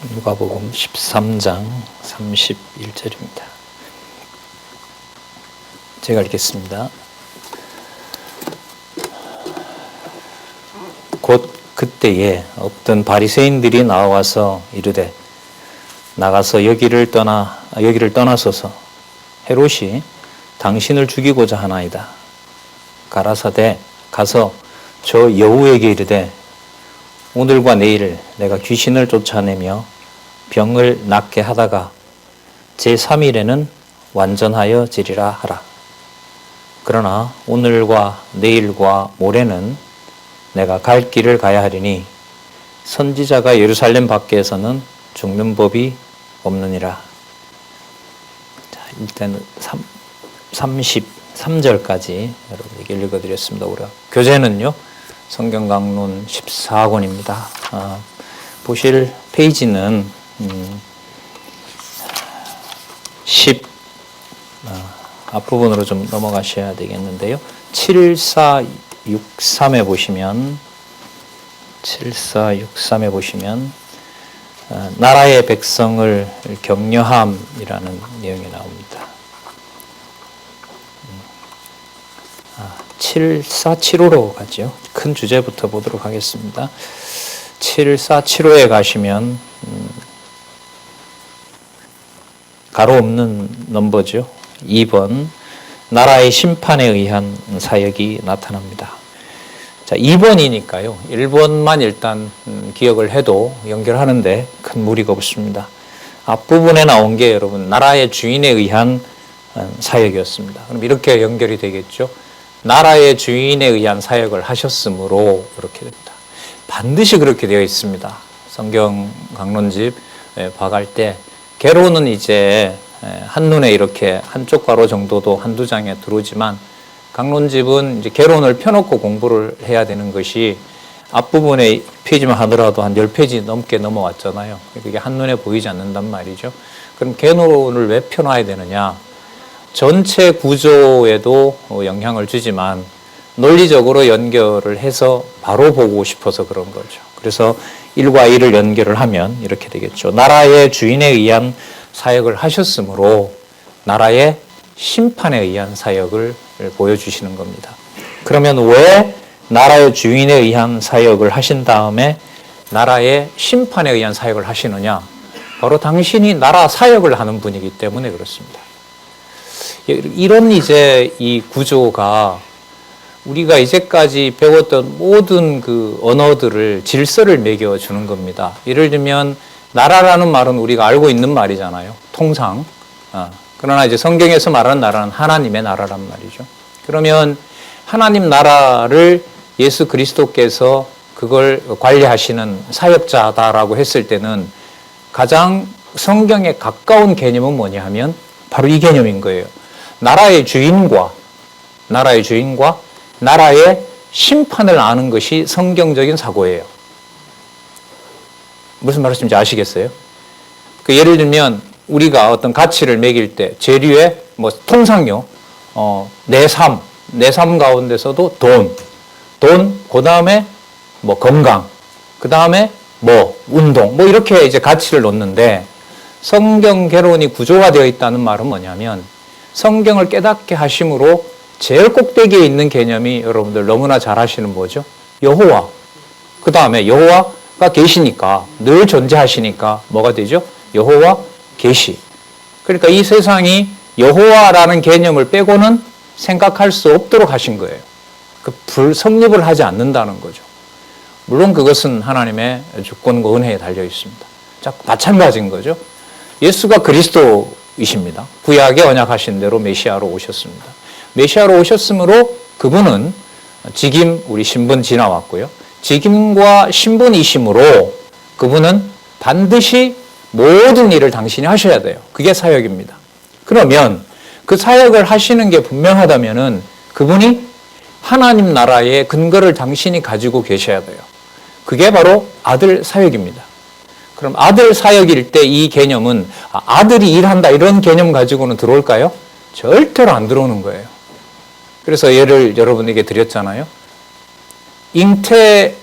누가복음 13장 31절입니다. 제가 읽겠습니다. 곧 그때에 어떤 바리새인들이 나와서 이르되 나가서 여기를 떠나소서 헤롯이 당신을 죽이고자 하나이다. 가라사대 가서 저 여우에게 이르되 오늘과 내일 내가 귀신을 쫓아내며 병을 낫게 하다가 제3일에는 완전하여 지리라 하라. 그러나 오늘과 내일과 모레는 내가 갈 길을 가야 하리니 선지자가 예루살렘 밖에서는 죽는 법이 없느니라. 자, 일단 33절까지 여러분에게 읽어드렸습니다. 우리가 교재는요 성경 강론 14권입니다. 보실 페이지는 10 앞부분으로 좀 넘어가셔야 되겠는데요. 7463에 보시면 나라의 백성을 격려함이라는 내용이 나옵니다. 7475로 가죠. 큰 주제부터 보도록 하겠습니다. 7475에 가시면 가로 없는 넘버죠. 2번 나라의 심판에 의한 사역이 나타납니다. 자, 2번이니까요. 1번만 일단 기억을 해도 연결하는데 큰 무리가 없습니다. 앞부분에 나온 게 여러분 나라의 주인에 의한 사역이었습니다. 그럼 이렇게 연결이 되겠죠. 나라의 주인에 의한 사역을 하셨으므로 이렇게 됩니다. 반드시 그렇게 되어 있습니다. 성경 강론집 봐갈 때 개로는 이제 한눈에 이렇게 한쪽 가로 정도도 한두 장에 들어오지만 강론집은 이제 개론을 펴놓고 공부를 해야 되는 것이 앞부분에 페이지만 하더라도 한 10페이지 넘게 넘어왔잖아요. 그게 한눈에 보이지 않는단 말이죠. 그럼 개론을 왜 펴놔야 되느냐? 전체 구조에도 영향을 주지만 논리적으로 연결을 해서 바로 보고 싶어서 그런 거죠. 그래서 1과 1을 연결을 하면 이렇게 되겠죠. 나라의 주인에 의한 사역을 하셨으므로 나라의 심판에 의한 사역을 보여주시는 겁니다. 그러면 왜 나라의 주인에 의한 사역을 하신 다음에 나라의 심판에 의한 사역을 하시느냐? 바로 당신이 나라 사역을 하는 분이기 때문에 그렇습니다. 이런 이제 이 구조가 우리가 이제까지 배웠던 모든 그 언어들을 질서를 매겨주는 겁니다. 예를 들면 나라라는 말은 우리가 알고 있는 말이잖아요. 통상. 그러나 이제 성경에서 말하는 나라는 하나님의 나라란 말이죠. 그러면 하나님 나라를 예수 그리스도께서 그걸 관리하시는 사역자다라고 했을 때는 가장 성경에 가까운 개념은 뭐냐 하면 바로 이 개념인 거예요. 나라의 주인과 나라의 심판을 아는 것이 성경적인 사고예요. 무슨 말씀인지 아시겠어요? 예를 들면 우리가 어떤 가치를 매길 때 재료에 뭐 통상요, 내 삶 가운데서도 돈, 그 다음에 뭐 건강, 그 다음에 뭐 운동, 뭐 이렇게 이제 가치를 놓는데 성경 개론이 구조가 되어 있다는 말은 뭐냐면 성경을 깨닫게 하심으로 제일 꼭대기에 있는 개념이 여러분들 너무나 잘 아시는 뭐죠? 여호와. 그 다음에 여호와가 계시니까 늘 존재하시니까 뭐가 되죠? 여호와 계시. 그러니까 이 세상이 여호와라는 개념을 빼고는 생각할 수 없도록 하신 거예요. 불성립을 하지 않는다는 거죠. 물론 그것은 하나님의 주권과 은혜에 달려 있습니다. 자, 마찬가지인 거죠. 예수가 그리스도이십니다. 구약에 언약하신 대로 메시아로 오셨습니다. 메시아로 오셨으므로 그분은 직임, 우리 신분 지나왔고요. 직임과 신분이심으로 그분은 반드시 모든 일을 당신이 하셔야 돼요. 그게 사역입니다. 그러면 그 사역을 하시는 게 분명하다면은 그분이 하나님 나라의 근거를 당신이 가지고 계셔야 돼요. 그게 바로 아들 사역입니다. 그럼 아들 사역일 때 이 개념은 아들이 일한다 이런 개념 가지고는 들어올까요? 절대로 안 들어오는 거예요. 그래서 예를 여러분에게 드렸잖아요. 잉태를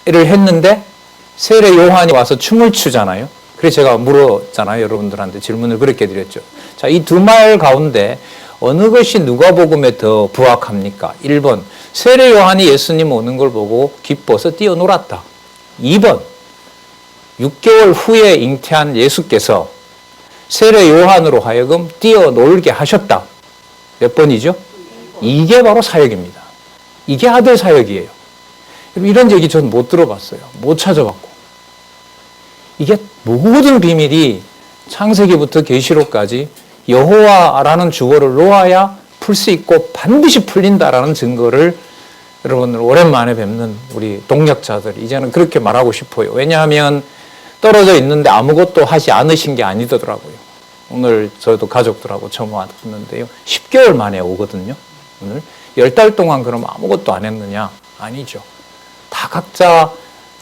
했는데 세례 요한이 와서 춤을 추잖아요. 그래서 제가 물었잖아요. 여러분들한테 질문을 그렇게 드렸죠. 자, 이 두 말 가운데 어느 것이 누가복음에 더 부합합니까? 1번, 세례 요한이 예수님 오는 걸 보고 기뻐서 뛰어놀았다. 2번, 6개월 후에 잉태한 예수께서 세례 요한으로 하여금 뛰어놀게 하셨다. 몇 번이죠? 이게 바로 사역입니다. 이게 아들 사역이에요. 이런 얘기 저는 못 들어봤어요. 못 찾아봤고. 이게 모든 비밀이 창세기부터 계시록까지 여호와라는 주어를 놓아야 풀 수 있고 반드시 풀린다라는 증거를 여러분들 오랜만에 뵙는 우리 동역자들 이제는 그렇게 말하고 싶어요. 왜냐하면 떨어져 있는데 아무것도 하지 않으신 게 아니더라고요. 오늘 저도 가족들하고 처음 왔는데요. 10개월 만에 오거든요. 오늘 10달 동안 그럼 아무것도 안 했느냐? 아니죠. 다 각자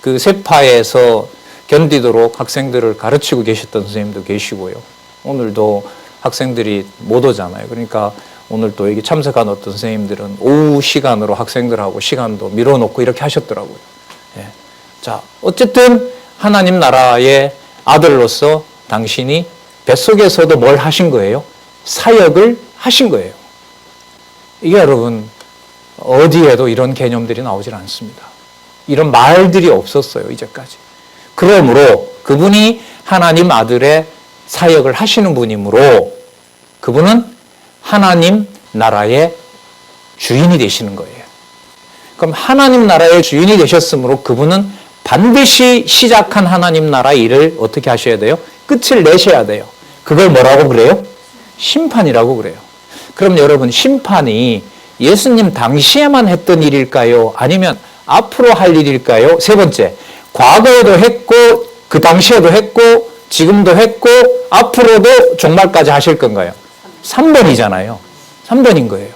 그 세파에서 견디도록 학생들을 가르치고 계셨던 선생님도 계시고요. 오늘도 학생들이 못 오잖아요. 그러니까 오늘 또 여기 참석한 어떤 선생님들은 오후 시간으로 학생들하고 시간도 밀어놓고 이렇게 하셨더라고요. 예. 자, 어쨌든 하나님 나라의 아들로서 당신이 뱃속에서도 뭘 하신 거예요? 사역을 하신 거예요. 이게 여러분 어디에도 이런 개념들이 나오질 않습니다. 이런 말들이 없었어요, 이제까지. 그러므로 그분이 하나님 아들의 사역을 하시는 분이므로 그분은 하나님 나라의 주인이 되시는 거예요. 그럼 하나님 나라의 주인이 되셨으므로 그분은 반드시 시작한 하나님 나라 일을 어떻게 하셔야 돼요? 끝을 내셔야 돼요. 그걸 뭐라고 그래요? 심판이라고 그래요. 그럼 여러분, 심판이 예수님 당시에만 했던 일일까요? 아니면 앞으로 할 일일까요? 세 번째, 과거에도 했고 그 당시에도 했고 지금도 했고 앞으로도 종말까지 하실 건가요? 3번이잖아요. 3번인 거예요.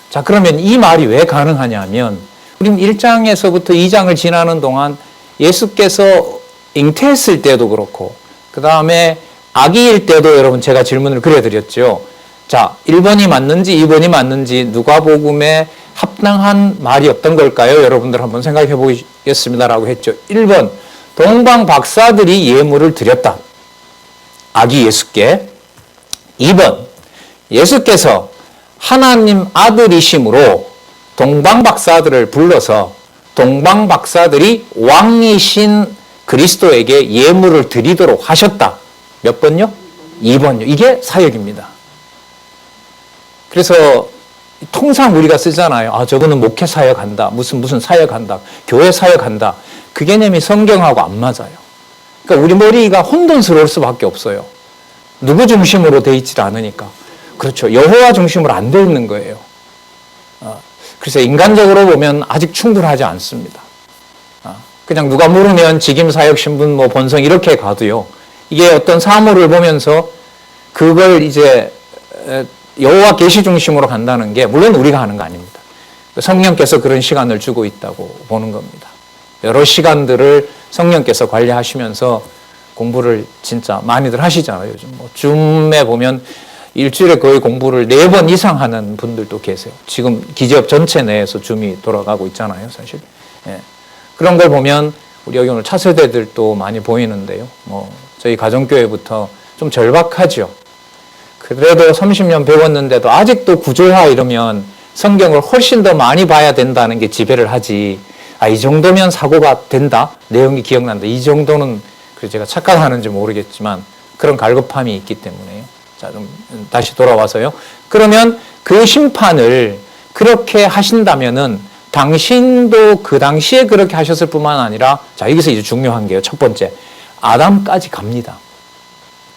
자, 그러면 이 말이 왜 가능하냐면 우린 1장에서부터 2장을 지나는 동안 예수께서 잉태했을 때도 그렇고 그 다음에 아기일 때도 여러분 제가 질문을 그려드렸죠. 자, 1번이 맞는지 2번이 맞는지 누가복음에 합당한 말이 어떤 걸까요? 여러분들 한번 생각해 보겠습니다라고 했죠. 1번, 동방 박사들이 예물을 드렸다. 아기 예수께. 2번, 예수께서 하나님 아들이심으로 동방 박사들을 불러서 동방 박사들이 왕이신 그리스도에게 예물을 드리도록 하셨다. 몇 번요? 2번요. 이게 사역입니다. 그래서 통상 우리가 쓰잖아요. 아, 저거는 목회 사역한다. 무슨 사역한다. 교회 사역한다. 그 개념이 성경하고 안 맞아요. 그러니까 우리 머리가 혼돈스러울 수밖에 없어요. 누구 중심으로 돼 있지 않으니까. 그렇죠. 여호와 중심으로 안 돼 있는 거예요. 그래서 인간적으로 보면 아직 충분하지 않습니다. 그냥 누가 물으면 직임, 사역, 신분, 본성 이렇게 가도요. 이게 어떤 사물을 보면서 그걸 이제 여호와 계시 중심으로 간다는 게 물론 우리가 하는 거 아닙니다. 성령께서 그런 시간을 주고 있다고 보는 겁니다. 여러 시간들을 성령께서 관리하시면서 공부를 진짜 많이들 하시잖아요. 요즘 줌에 보면 일주일에 거의 공부를 4번 이상 하는 분들도 계세요. 지금 기지업 전체 내에서 줌이 돌아가고 있잖아요, 사실. 예. 그런 걸 보면 우리 여기 오늘 차세대들도 많이 보이는데요. 저희 가정교회부터 좀 절박하죠. 그래도 30년 배웠는데도 아직도 구조화 이러면 성경을 훨씬 더 많이 봐야 된다는 게 지배를 하지. 이 정도면 사고가 된다? 내용이 기억난다. 이 정도는 그래서 제가 착각하는지 모르겠지만 그런 갈급함이 있기 때문에요. 자, 좀 다시 돌아와서요. 그러면 그 심판을 그렇게 하신다면은 당신도 그 당시에 그렇게 하셨을 뿐만 아니라 자, 여기서 이제 중요한 게요. 첫 번째, 아담까지 갑니다.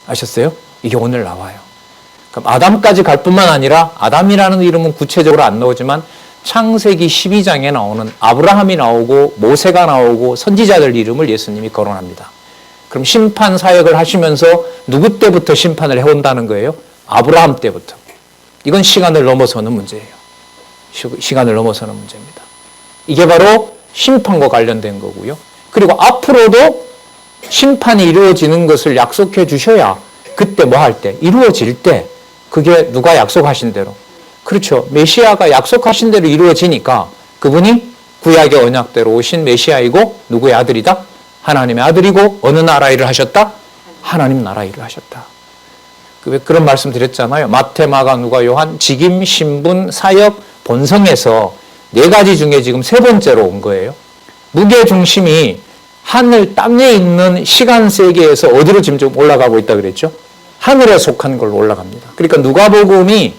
아셨어요? 이게 오늘 나와요. 그럼 아담까지 갈 뿐만 아니라 아담이라는 이름은 구체적으로 안 나오지만 창세기 12장에 나오는 아브라함이 나오고 모세가 나오고 선지자들 이름을 예수님이 거론합니다. 그럼 심판 사역을 하시면서 누구 때부터 심판을 해온다는 거예요? 아브라함 때부터. 이건 시간을 넘어서는 문제예요. 시간을 넘어서는 문제입니다. 이게 바로 심판과 관련된 거고요. 그리고 앞으로도 심판이 이루어지는 것을 약속해 주셔야 그때 뭐 할 때? 이루어질 때 그게 누가 약속하신 대로. 그렇죠. 메시아가 약속하신 대로 이루어지니까 그분이 구약의 언약대로 오신 메시아이고 누구의 아들이다? 하나님의 아들이고 어느 나라 일을 하셨다? 하나님 나라 일을 하셨다. 왜 그런 말씀 드렸잖아요. 마태, 마가, 누가, 요한, 직임, 신분, 사역, 본성에서 네 가지 중에 지금 세 번째로 온 거예요. 무게 중심이 하늘 땅에 있는 시간 세계에서 어디로 지금 좀 올라가고 있다 그랬죠? 하늘에 속한 걸로 올라갑니다. 그러니까 누가복음이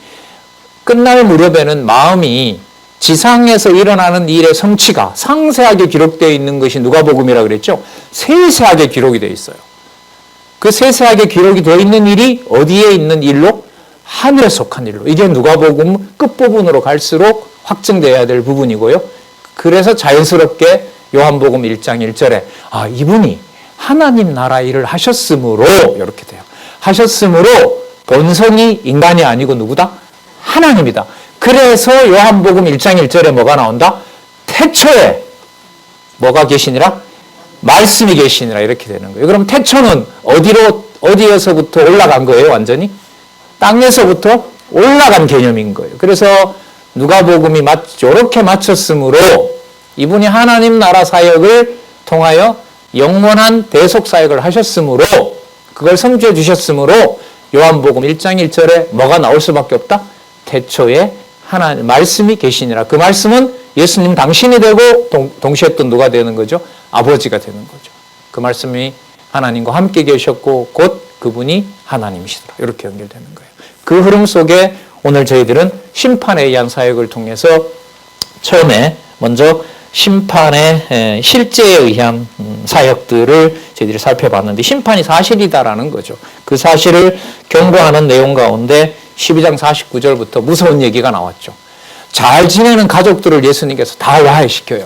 끝날 무렵에는 마음이 지상에서 일어나는 일의 성취가 상세하게 기록되어 있는 것이 누가복음이라 그랬죠? 세세하게 기록이 되어 있어요. 그 세세하게 기록이 되어 있는 일이 어디에 있는 일로? 하늘에 속한 일로. 이게 누가복음 끝부분으로 갈수록 확증되어야 될 부분이고요. 그래서 자연스럽게 요한복음 1장 1절에 이분이 하나님 나라 일을 하셨으므로 이렇게 돼요. 하셨으므로 본성이 인간이 아니고 누구다? 하나님이다. 그래서 요한복음 1장 1절에 뭐가 나온다? 태초에 뭐가 계시니라? 말씀이 계시니라 이렇게 되는 거예요. 그럼 태초는 어디에서부터 올라간 거예요? 완전히? 땅에서부터 올라간 개념인 거예요. 그래서 누가복음이 이렇게 맞췄으므로 이분이 하나님 나라 사역을 통하여 영원한 대속 사역을 하셨으므로 그걸 성취해 주셨으므로 요한복음 1장 1절에 뭐가 나올 수밖에 없다? 태초에 하나님 말씀이 계시니라. 그 말씀은 예수님 당신이 되고 동시에 또 누가 되는 거죠? 아버지가 되는 거죠. 그 말씀이 하나님과 함께 계셨고 곧 그분이 하나님이시더라. 이렇게 연결되는 거예요. 그 흐름 속에 오늘 저희들은 심판에 의한 사역을 통해서 처음에 먼저 심판의 실제에 의한 사역들을 저희들이 살펴봤는데 심판이 사실이다라는 거죠. 그 사실을 경고하는 내용 가운데 12장 49절부터 무서운 얘기가 나왔죠. 잘 지내는 가족들을 예수님께서 다 와해시켜요.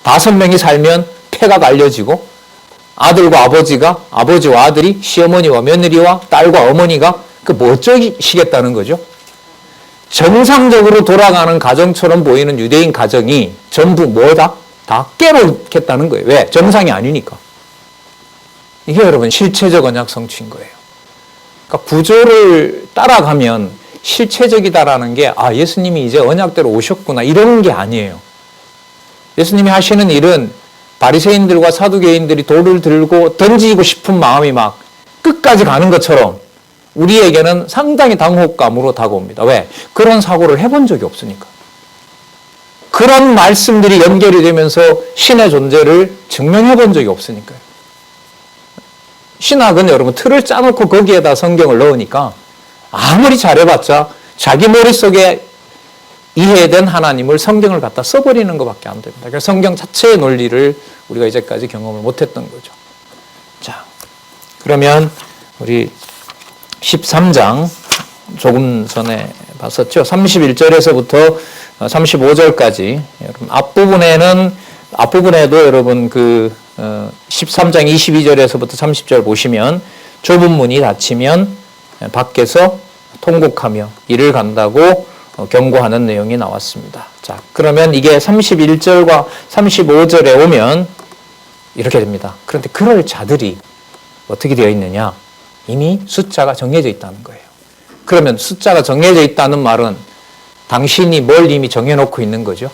5명이 살면 폐가 갈려지고 아들과 아버지와 아들이, 시어머니와 며느리와 딸과 어머니가 뭐 어쩌시겠다는 거죠? 정상적으로 돌아가는 가정처럼 보이는 유대인 가정이 전부 뭐다? 다 깨놓겠다는 거예요. 왜? 정상이 아니니까. 이게 여러분 실체적 언약 성취인 거예요. 그러니까 구조를 따라가면 실체적이다라는 게 예수님이 이제 언약대로 오셨구나 이런 게 아니에요. 예수님이 하시는 일은 바리새인들과 사두개인들이 돌을 들고 던지고 싶은 마음이 막 끝까지 가는 것처럼 우리에게는 상당히 당혹감으로 다가옵니다. 왜? 그런 사고를 해본 적이 없으니까. 그런 말씀들이 연결이 되면서 신의 존재를 증명해 본 적이 없으니까요. 신학은 여러분 틀을 짜놓고 거기에다 성경을 넣으니까 아무리 잘해봤자 자기 머릿속에 이해된 하나님을 성경을 갖다 써버리는 것밖에 안 됩니다. 그래서 성경 자체의 논리를 우리가 이제까지 경험을 못했던 거죠. 자, 그러면 우리 13장 조금 전에 봤었죠. 31절에서부터 35절까지 여러분 앞부분에도 여러분 13장 22절에서부터 30절 보시면 좁은 문이 닫히면 밖에서 통곡하며 이를 간다고 경고하는 내용이 나왔습니다. 자, 그러면 이게 31절과 35절에 오면 이렇게 됩니다. 그런데 그럴 자들이 어떻게 되어 있느냐? 이미 숫자가 정해져 있다는 거예요. 그러면 숫자가 정해져 있다는 말은 당신이 뭘 이미 정해놓고 있는 거죠?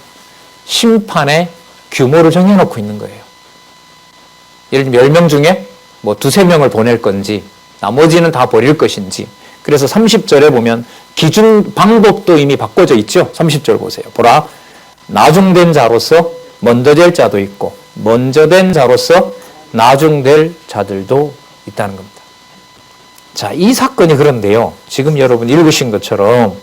심판의 규모를 정해놓고 있는 거예요. 예를 들면 10명 중에 뭐 2-3명을 보낼 건지 나머지는 다 버릴 것인지. 그래서 30절에 보면 기준 방법도 이미 바꿔져 있죠. 30절 보세요. 보라, 나중된 자로서 먼저 될 자도 있고 먼저 된 자로서 나중될 자들도 있다는 겁니다. 자, 이 사건이 그런데요. 지금 여러분 읽으신 것처럼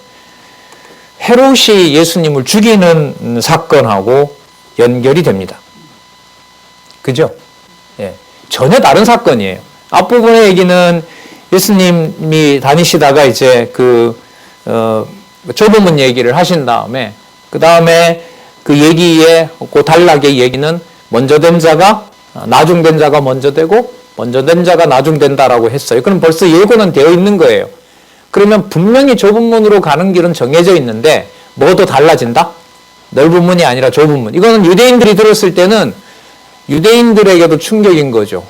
헤롯이 예수님을 죽이는 사건하고 연결이 됩니다. 그죠? 예. 전혀 다른 사건이에요. 앞부분의 얘기는 예수님이 다니시다가 이제 좁은 문 얘기를 하신 다음에 그 다음에 그 얘기의 그 단락의 얘기는 먼저 된 자가 나중된 자가 먼저 되고 먼저 된 자가 나중된다라고 했어요. 그럼 벌써 예고는 되어 있는 거예요. 그러면 분명히 좁은 문으로 가는 길은 정해져 있는데 뭐도 달라진다? 넓은 문이 아니라 좁은 문. 이거는 유대인들이 들었을 때는 유대인들에게도 충격인 거죠.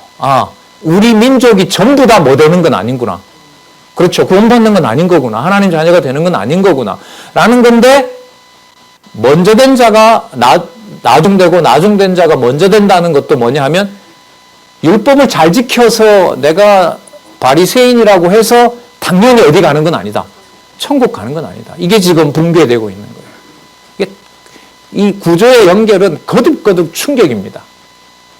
우리 민족이 전부 다 뭐 되는 건 아닌구나. 그렇죠. 구원받는 건 아닌 거구나. 하나님 자녀가 되는 건 아닌 거구나. 라는 건데 먼저 된 자가 나중되고 나중된 자가 먼저 된다는 것도 뭐냐 하면 율법을 잘 지켜서 내가 바리새인이라고 해서 당연히 어디 가는 건 아니다. 천국 가는 건 아니다. 이게 지금 붕괴되고 있는 거예요. 이게 이 구조의 연결은 거듭거듭 충격입니다.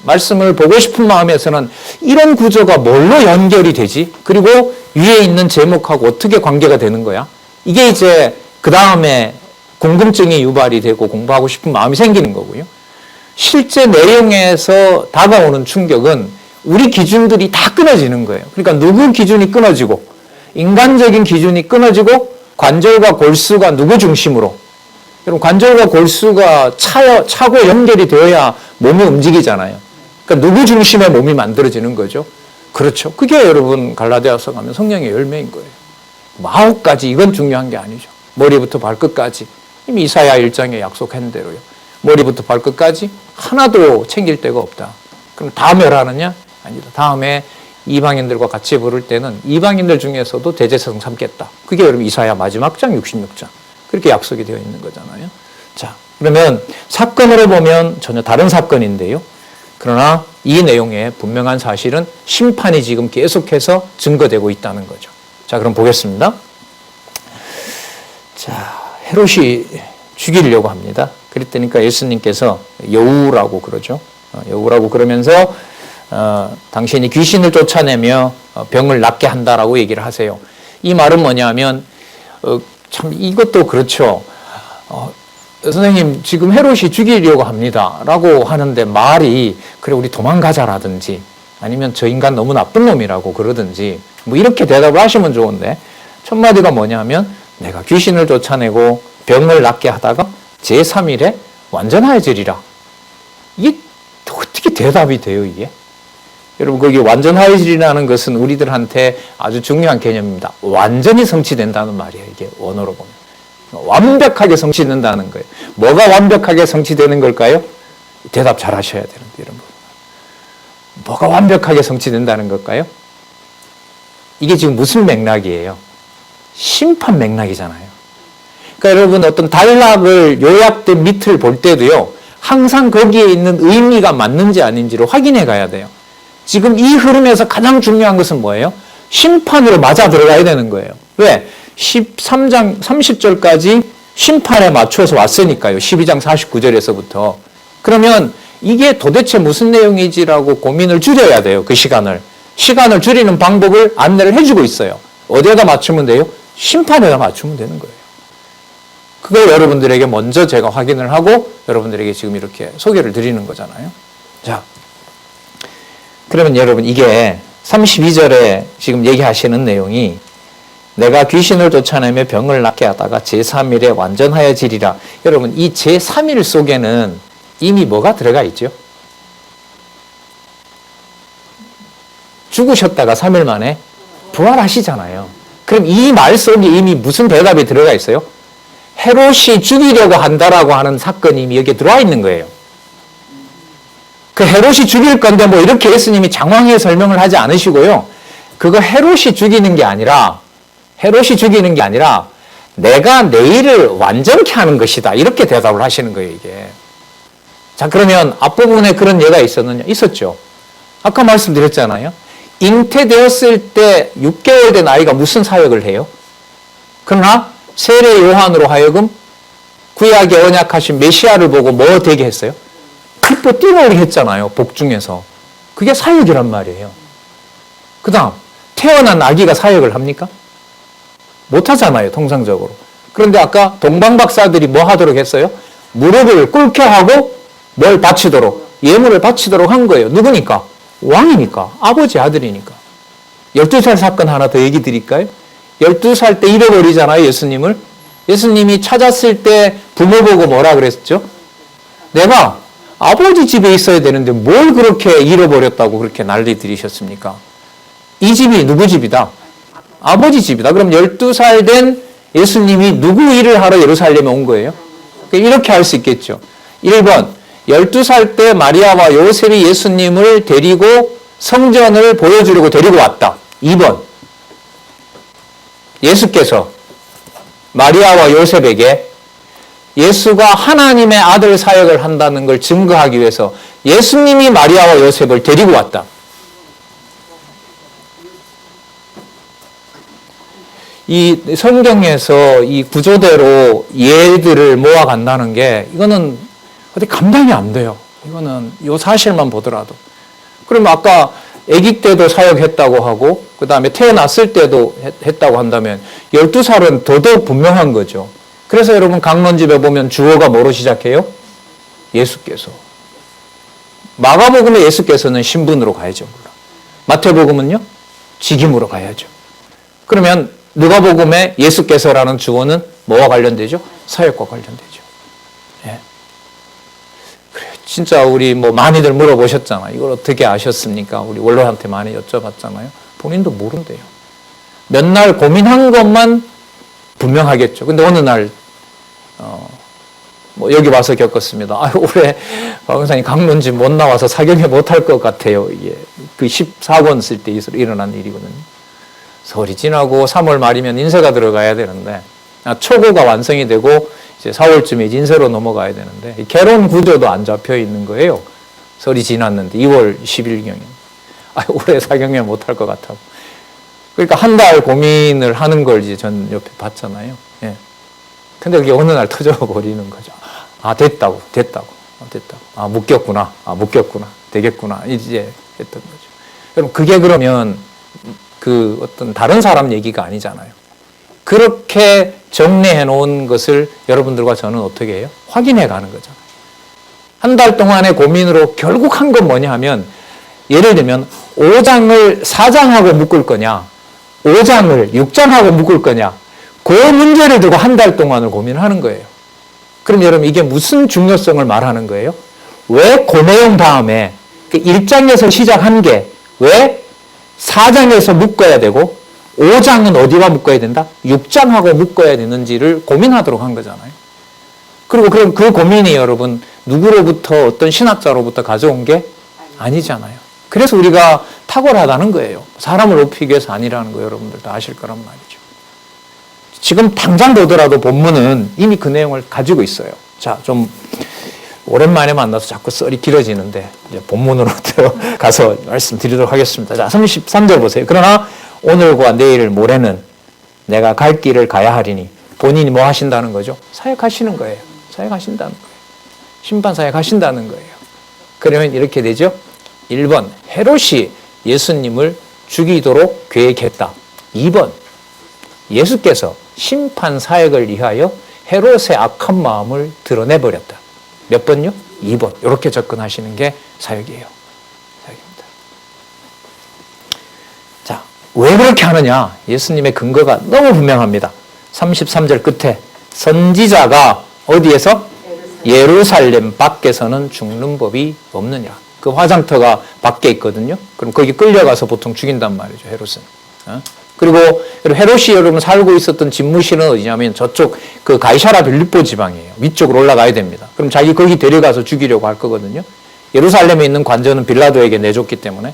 말씀을 보고 싶은 마음에서는 이런 구조가 뭘로 연결이 되지? 그리고 위에 있는 제목하고 어떻게 관계가 되는 거야? 이게 이제 그 다음에 궁금증이 유발이 되고 공부하고 싶은 마음이 생기는 거고요. 실제 내용에서 다가오는 충격은 우리 기준들이 다 끊어지는 거예요. 그러니까 누구 기준이 끊어지고 인간적인 기준이 끊어지고 관절과 골수가 누구 중심으로, 여러분 관절과 골수가 차고 연결이 되어야 몸이 움직이잖아요. 그러니까 누구 중심의 몸이 만들어지는 거죠. 그렇죠. 그게 여러분 갈라디아서 가면 성령의 열매인 거예요. 9가지 이건 중요한 게 아니죠. 머리부터 발끝까지 이미 이사야 1장에 약속한 대로요. 머리부터 발끝까지 하나도 챙길 데가 없다. 그럼 다 멸하느냐? 아니다. 다음에 이방인들과 같이 부를 때는 이방인들 중에서도 대제사장 삼겠다. 그게 여러분 이사야 마지막 장 66장. 그렇게 약속이 되어 있는 거잖아요. 자, 그러면 사건으로 보면 전혀 다른 사건인데요. 그러나 이 내용에 분명한 사실은 심판이 지금 계속해서 증거되고 있다는 거죠. 자, 그럼 보겠습니다. 자, 헤롯이 죽이려고 합니다. 그랬더니까 예수님께서 여우라고 그러죠. 여우라고 그러면서 당신이 귀신을 쫓아내며 병을 낫게 한다라고 얘기를 하세요. 이 말은 뭐냐면 참 이것도 그렇죠. 선생님 지금 헤롯이 죽이려고 합니다 라고 하는데 말이 그래 우리 도망가자라든지 아니면 저 인간 너무 나쁜 놈이라고 그러든지 뭐 이렇게 대답을 하시면 좋은데 첫 마디가 뭐냐면 내가 귀신을 쫓아내고 병을 낫게 하다가 제3일에 완전하여지리라. 이게 어떻게 대답이 돼요 이게? 여러분 거기 완전하여지리라는 것은 우리들한테 아주 중요한 개념입니다. 완전히 성취된다는 말이에요. 이게 원어로 보면. 완벽하게 성취된다는 거예요. 뭐가 완벽하게 성취되는 걸까요? 대답 잘 하셔야 되는데 여러분. 뭐가 완벽하게 성취된다는 걸까요? 이게 지금 무슨 맥락이에요? 심판 맥락이잖아요. 그러니까 여러분 어떤 단락을 요약된 밑을 볼 때도요. 항상 거기에 있는 의미가 맞는지 아닌지를 확인해 가야 돼요. 지금 이 흐름에서 가장 중요한 것은 뭐예요? 심판으로 맞아 들어가야 되는 거예요. 왜? 13장 30절까지 심판에 맞춰서 왔으니까요. 12장 49절에서부터. 그러면 이게 도대체 무슨 내용이지라고 고민을 줄여야 돼요. 그 시간을. 시간을 줄이는 방법을 안내를 해주고 있어요. 어디에다 맞추면 돼요? 심판에다 맞추면 되는 거예요. 그걸 여러분들에게 먼저 제가 확인을 하고 여러분들에게 지금 이렇게 소개를 드리는 거잖아요. 자, 그러면 여러분 이게 32절에 지금 얘기하시는 내용이 내가 귀신을 쫓아내며 병을 낫게 하다가 제3일에 완전하여지리라. 여러분 이 제3일 속에는 이미 뭐가 들어가 있죠? 죽으셨다가 3일 만에 부활하시잖아요. 그럼 이 말 속에 이미 무슨 대답이 들어가 있어요? 헤롯이 죽이려고 한다라고 하는 사건이 이미 여기에 들어와 있는 거예요. 그 헤롯이 죽일 건데 뭐 이렇게 예수님이 장황하게 설명을 하지 않으시고요. 그거 헤롯이 죽이는 게 아니라 내가 내 일을 완전케 하는 것이다. 이렇게 대답을 하시는 거예요, 이게. 자, 그러면 앞부분에 그런 예가 있었느냐? 있었죠. 아까 말씀드렸잖아요. 잉태되었을 때 6개월 된 아이가 무슨 사역을 해요? 그러나 세례 요한으로 하여금 구약에 언약하신 메시아를 보고 뭐 되게 했어요? 기뻐 뛰어오르게 했잖아요. 복중에서. 그게 사역이란 말이에요. 그 다음 태어난 아기가 사역을 합니까? 못하잖아요. 통상적으로. 그런데 아까 동방박사들이 뭐 하도록 했어요? 무릎을 꿇게 하고 뭘 바치도록, 예물을 바치도록 한 거예요. 누구니까? 왕이니까. 아버지 아들이니까. 12살 사건 하나 더 얘기 드릴까요? 12살 때 잃어버리잖아요. 예수님을. 예수님이 찾았을 때 부모 보고 뭐라 그랬죠? 내가 아버지 집에 있어야 되는데 뭘 그렇게 잃어버렸다고 그렇게 난리 들이셨습니까? 이 집이 누구 집이다? 아버지 집이다. 그럼 12살 된 예수님이 누구 일을 하러 예루살렘에 온 거예요? 이렇게 할 수 있겠죠. 1번, 12살 때 마리아와 요셉이 예수님을 데리고 성전을 보여주려고 데리고 왔다. 2번, 예수께서 마리아와 요셉에게 예수가 하나님의 아들 사역을 한다는 걸 증거하기 위해서 예수님이 마리아와 요셉을 데리고 왔다. 이 성경에서 이 구조대로 예들을 모아간다는 게 이거는 어디 감당이 안 돼요. 이거는 요 사실만 보더라도. 그럼 아까 아기 때도 사역했다고 하고 그 다음에 태어났을 때도 했다고 한다면 12살은 더더욱 분명한 거죠. 그래서 여러분 강론집에 보면 주어가 뭐로 시작해요? 예수께서. 마가복음에 예수께서는 신분으로 가야죠. 마태복음은요? 직임으로 가야죠. 그러면 누가복음에 예수께서라는 주어는 뭐와 관련되죠? 사역과 관련되죠. 예. 그래, 진짜 우리 뭐 많이들 물어보셨잖아요. 이걸 어떻게 아셨습니까? 우리 원로한테 많이 여쭤봤잖아요. 본인도 모른대요. 몇 날 고민한 것만 분명하겠죠. 근데 어느 날 뭐 여기 와서 겪었습니다. 올해 박 원장님 강론집 못 나와서 사경에 못할 것 같아요. 이게 그 14권 쓸 때 일어난 일이거든요. 설이 지나고 3월 말이면 인쇄가 들어가야 되는데 초고가 완성이 되고 이제 4월쯤에 인쇄로 넘어가야 되는데 개론 구조도 안 잡혀 있는 거예요. 설이 지났는데 2월 10일경에 올해 사경에 못할 것 같다고. 그러니까 한 달 고민을 하는 걸 이제 전 옆에 봤잖아요. 예. 근데 그게 어느 날 터져버리는 거죠. 됐다고. 묶였구나. 되겠구나. 이제 했던 거죠. 그럼 그게 그러면 그 어떤 다른 사람 얘기가 아니잖아요. 그렇게 정리해 놓은 것을 여러분들과 저는 어떻게 해요? 확인해 가는 거잖아요. 한 달 동안의 고민으로 결국 한 건 뭐냐 하면 예를 들면 5장을 4장하고 묶을 거냐 5장을 6장하고 묶을 거냐 그 문제를 두고 한 달 동안을 고민하는 거예요. 그럼 여러분 이게 무슨 중요성을 말하는 거예요? 왜 그 내용 다음에 1장에서 시작한 게 왜 4장에서 묶어야 되고 5장은 어디와 묶어야 된다? 6장하고 묶어야 되는지를 고민하도록 한 거잖아요. 그리고 그럼 그 고민이 여러분 누구로부터 어떤 신학자로부터 가져온 게 아니잖아요. 그래서 우리가 탁월하다는 거예요. 사람을 높이기 위해서 아니라는 거 여러분들 다 아실 거란 말이죠. 지금 당장 보더라도 본문은 이미 그 내용을 가지고 있어요. 자, 좀 오랜만에 만나서 자꾸 썰이 길어지는데 이제 본문으로 가서 말씀드리도록 하겠습니다. 자, 33절 보세요. 그러나 오늘과 내일 모레는 내가 갈 길을 가야 하리니 본인이 뭐 하신다는 거죠? 사역하시는 거예요. 사역하신다는 거예요. 심판 사역하신다는 거예요. 그러면 이렇게 되죠. 1번 헤롯이 예수님을 죽이도록 계획했다. 2번 예수께서 심판 사역을 위하여 헤롯의 악한 마음을 드러내버렸다. 몇 번요? 2번. 이렇게 접근하시는 게 사역이에요. 사역입니다. 자, 왜 그렇게 하느냐? 예수님의 근거가 너무 분명합니다. 33절 끝에 선지자가 어디에서? 예루살렘 밖에서는 죽는 법이 없느냐. 그 화장터가 밖에 있거든요. 그럼 거기 끌려가서 보통 죽인단 말이죠. 헤롯은. 그리고 헤롯이 여러분 살고 있었던 집무실은 어디냐면 저쪽 그 가이사라 빌립보 지방이에요. 위쪽으로 올라가야 됩니다. 그럼 자기 거기 데려가서 죽이려고 할 거거든요. 예루살렘에 있는 관저는 빌라도에게 내줬기 때문에